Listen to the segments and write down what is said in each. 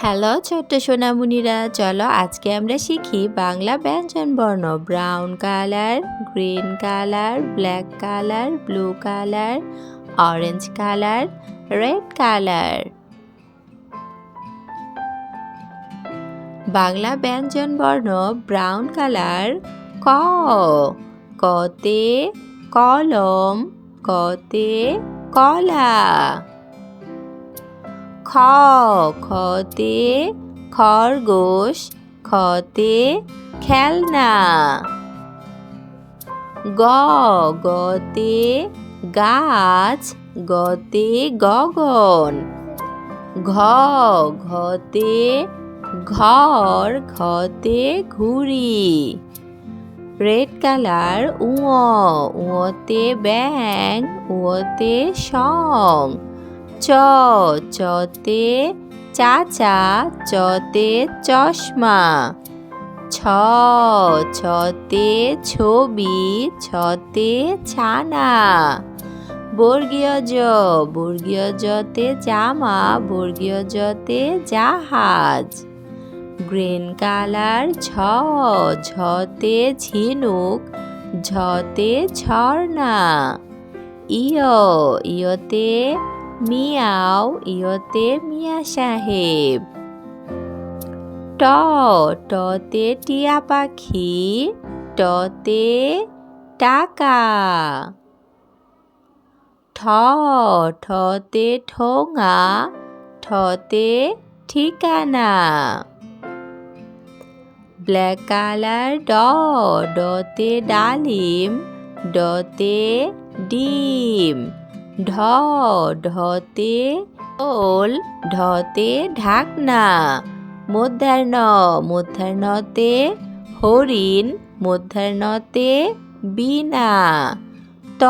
Hello ছোট্ট সোনামণিরা, চলো আজকে আমরা শিখি বাংলা ব্যঞ্জনবর্ণ। Brown colour, green colour, black colour, blue colour, orange colour, red colour. Bangla ব্যঞ্জনবর্ণ ব্রাউন কালার। ক, কতে কলম, কতে কলা। খ, খতে খরগোশ, খতে খেলনা। গ, গতে গাছ, গতে গগন। ঘ, ঘতে ঘর, ঘতে ঘুড়ি। Red colour. উ, উতে ব্যাঙ, উতে সং। চ, চতে চাচা, চতে চশমা। ছ, ছতে ছবি, ছতে ছানা। বর্গীয় জ, বর্গীয় জতে জামা, বর্গীয় জতে জাহাজ। Green colour. ঝ, ঝতে ঝিনুক, ঝতে ঝর্ণা। ইয়, ইয়তে মিয়াও, ইয়তে মিয়া সাহেব। ট, টতে টিয়া পাখি, টতে টাকা। ঠ, ঠতে ঠোঙা, ঠতে ঠিকানা। Black colour. ড, ডতে ডালিম, ডতে ডিম। ঢ, ঢতে ঢোল, ঢতে ঢাকনা। মূর্ধন্য, মূর্ধন্যতে হরিণ, মূর্ধন্যতে বীণা। ত,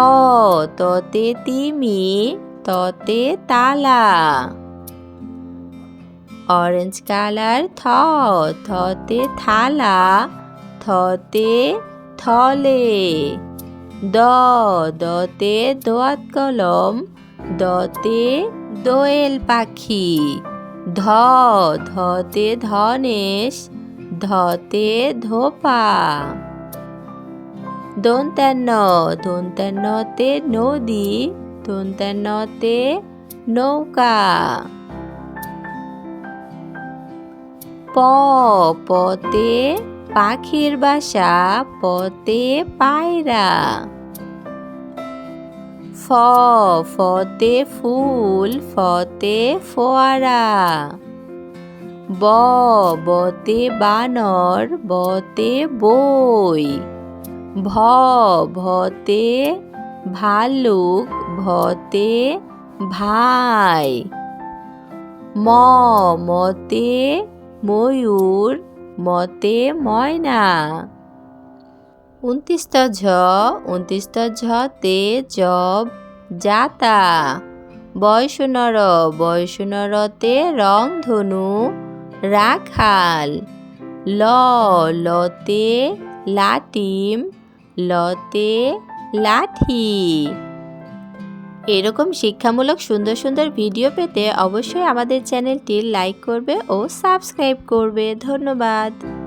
ততে তিমি, ততে তালা। Orange colour. থ, থতে থালা, থতে থলে। দ, দতে দোয়াত কলম, দতে দোয়েল পাখি। ধ, ধতে ধনেশ, ধতে ধোপা। দন্তান্ন, দন্তান্নতে নদী, দন্তান্নতে নৌকা। প, পতে পাখির বাসা, পতে পায়রা। ফ, ফতে ফুল, ফতে ফোয়ারা। ব, বতে বানর, বতে বই। ভ, ভতে ভালুক, ভতে ভাই। ম, মতে ময়ূর, মতে ময়না। 29 ঝ, 29 ঝতে জব, জাতা। বয়সনর, বয়সনরতে রংধনু, রাখাল। ল, লতে লাটিম, লতে লাঠি। এরকম শিক্ষামূলক সুন্দর সুন্দর ভিডিও পেতে অবশ্যই আমাদের চ্যানেলটি লাইক করবে ও সাবস্ক্রাইব করবে। ধন্যবাদ।